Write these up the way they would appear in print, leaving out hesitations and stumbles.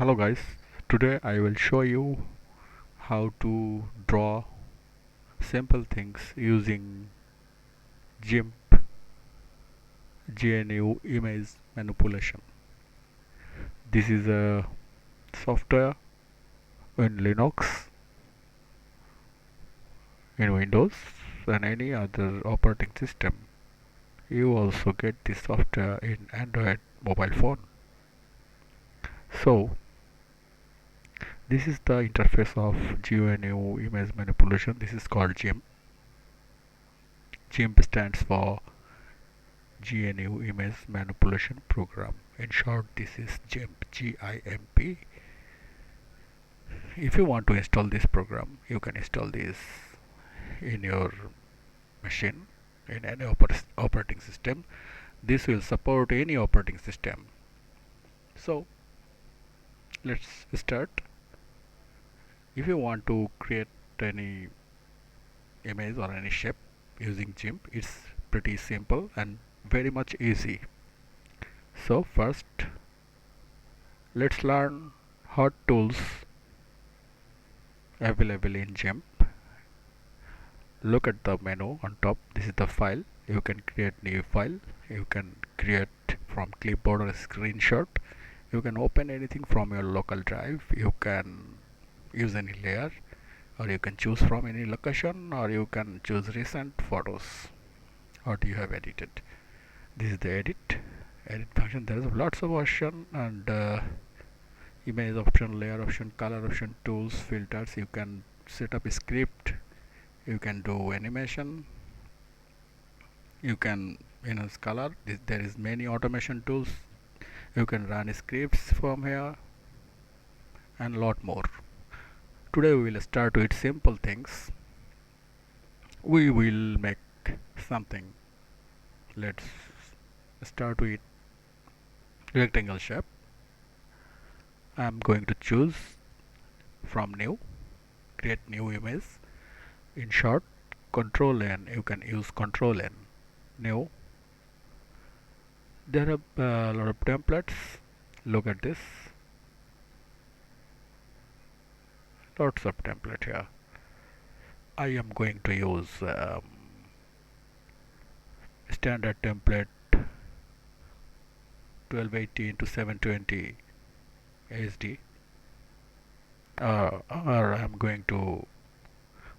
Hello guys, today I will show you how to draw simple things using Gimp GNU Image manipulation. This is a software in Linux, in Windows and any other operating system. You also get this software in Android mobile phone. So this is the interface of GNU Image manipulation. This is called Gimp. Gimp stands for GNU Image Manipulation Program. In short, this is GIMP, G-I-M-P. If you want to install this program, you can install this in your machine, in any operating system. This will support any operating system. So, let's start. If you want to create any image or any shape using GIMP, it's pretty simple and very much easy. So first, let's learn hot tools available in GIMP. Look at the menu on top. This is the file. You can create new file. You can create from clipboard or screenshot. You can open anything from your local drive. You can use any layer, or you can choose from any location, or you can choose recent photos what you have edited. This is the edit function. There is lots of option and image option, layer option, color option, tools, filters. You can set up a script, you can do animation, you can enhance color. There is many automation tools. You can run scripts from here and lot more. Today we will start with simple things. We will make something. Let's start with rectangle shape. I am going to choose from new, create new image. In short, Control N. You can use Control N. New. There are a lot of templates. Look at this. Lots of template here. I am going to use standard template 1280 into 720 HD, or I am going to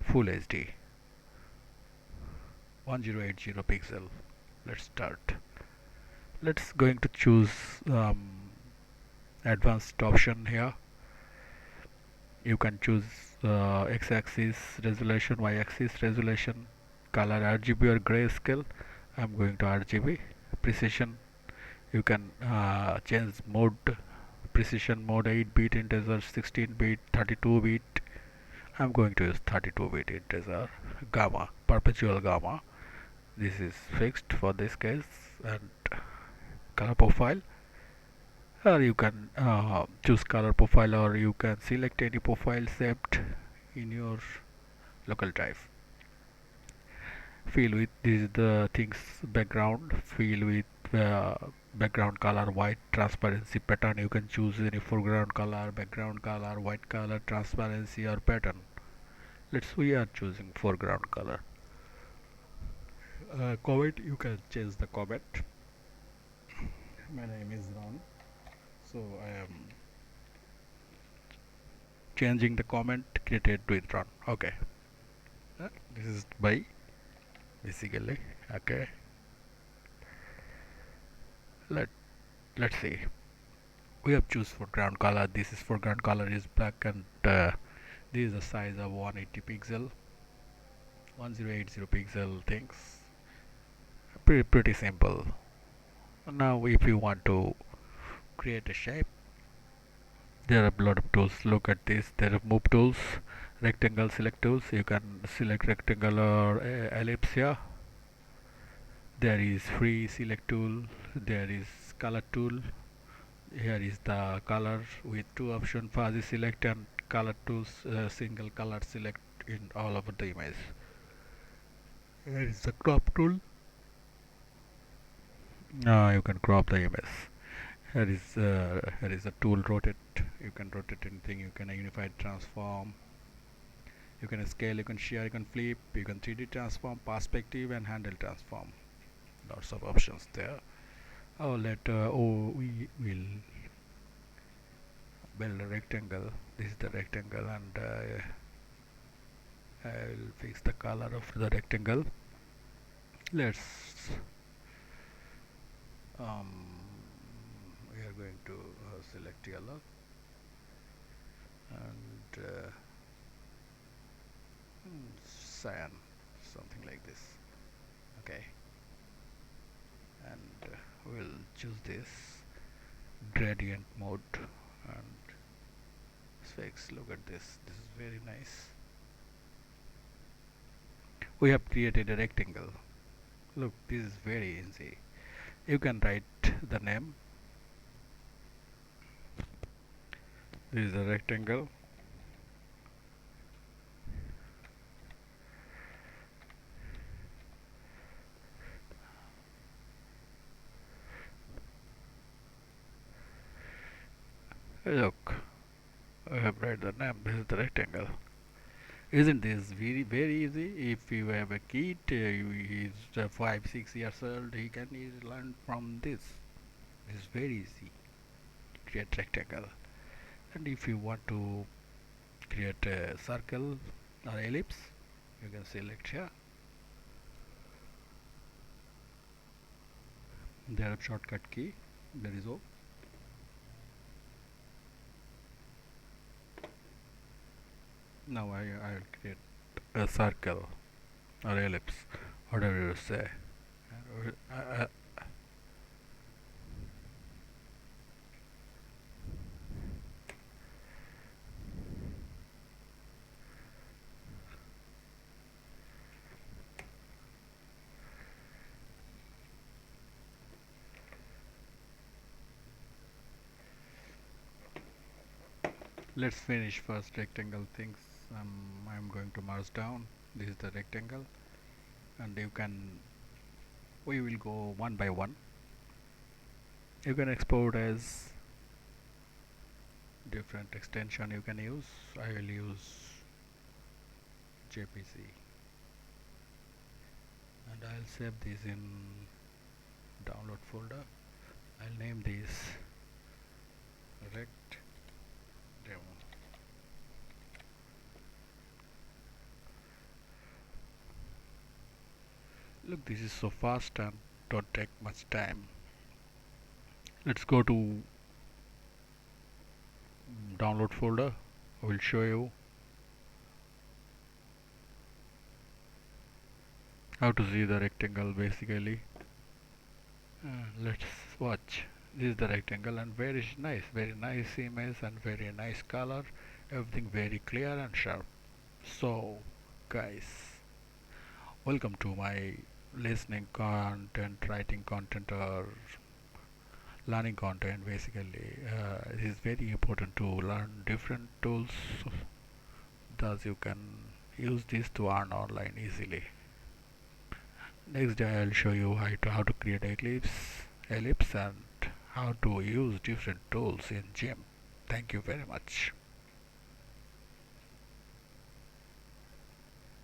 full HD 1080 pixel. Let's start. Let's going to choose advanced option here. You can choose x-axis resolution, y-axis resolution, color RGB or grayscale. I'm going to RGB. Precision, you can change mode. Precision mode 8-bit integer, 16-bit, 32-bit. I'm going to use 32-bit integer. Gamma, perpetual gamma. This is fixed for this case. And color profile, or you can choose color profile, or you can select any profile saved in your local drive. Fill with, this is the things background. Fill with background color white, transparency, pattern. You can choose any foreground color, background color, white color, transparency or pattern. We are choosing foreground color. Comment, you can change the comment. My name is Ron, so I am changing the comment created with Ron. Okay, this is by basically. Okay, let's see. We have choose foreground color. This is foreground color is black, and this is the size of 180 pixel, 1080 pixel things. Pretty simple. Now if you want to create a shape, there are a lot of tools. Look at this. There are move tools, rectangle select tools. You can select rectangle or ellipse here. There is free select tool. There is color tool. Here is the color with two options: fuzzy select and color tools, single color select in all over the image. Here is the crop tool. You can crop the image. Here is a tool rotate. You can rotate anything. You can unify transform. You can scale. You can share. You can flip. You can 3D transform, perspective, and handle transform. Lots of options there. We will build a rectangle. This is the rectangle, and I will fix the color of the rectangle. Let's we are going to select yellow and cyan, something like this. Okay, and we'll choose this gradient mode and fix. Look at this. This is very nice. We have created a rectangle. Look, this is very easy. You can write the name. This is a rectangle. Look, I have write the name. This is the rectangle. Isn't this very easy? If you have a kid, he is 5 6 years old, he can easily learn from this. This is very easy. Create rectangle. And if you want to create a circle or ellipse, you can select here. There is shortcut key. There is O. Now I will create a circle or ellipse, whatever you say. Let's finish first rectangle things. I'm going to merge down. This is the rectangle, and we will go one by one. You can export as different extension you can use. I will use JPG, and I'll save this in download folder. I'll name this rect demo. Look, this is so fast and don't take much time. Let's go to download folder. I will show you how to see the rectangle basically. Let's watch. This is the rectangle and very nice image and very nice color. Everything very clear and sharp. So guys, welcome to my listening content, writing content, or learning content. Basically, it is very important to learn different tools, thus you can use this to earn online easily. Next day I'll show you how to create ellipse and how to use different tools in Gimp. Thank you very much.